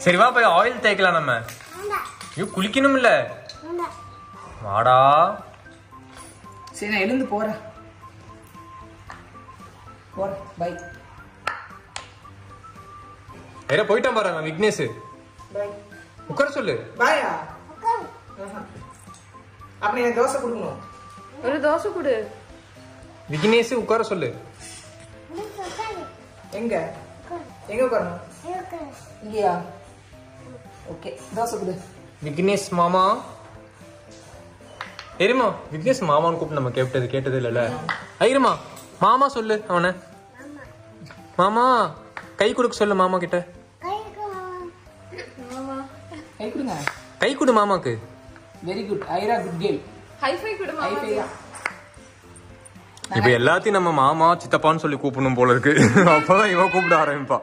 சரி வா போய் ஆயில் தேய்க்கலாம் நம்ம. ஐயோ குளிக்கணும் இல்ல. வாடா. சரி நான் எழுந்து போறேன். பை. வேற போயிட்டான் பாருங்க விக்னேஷ். பை. உட்கார சொல்லு. பாயா. அப்ப நீ தோசை கொடுக்கணும். ஒரு தோசை கொடு. விக்னேஷ் உட்கார சொல்லு. எங்க எங்க உட்காரணும்? இங்கயா? ஓகே தோசை கொடு. விக்னேஷ் மாமா. ஏறிமா விக்னேஷ் மாமான்னு கூப்பிட்டு நம்ம கேட்டது இல்லைல்ல. ஐயருமா மாமா சொல்லு அவனை. மாமா கை கொடுக்க சொல்லு மாமா கிட்ட. கை கொடுங்க. கை கொடு மாமாக்கு. Very good. Aira good girl. High five கொடு மாமா. ஹைஃபை. இப்ப எல்லாத்தையும் நம்ம மாமா சித்தப்பான்னு சொல்லி கூப்பிடணும் போல இருக்கு. அப்பதான் இவ கூப்பிட ஆரம்பிப்பா.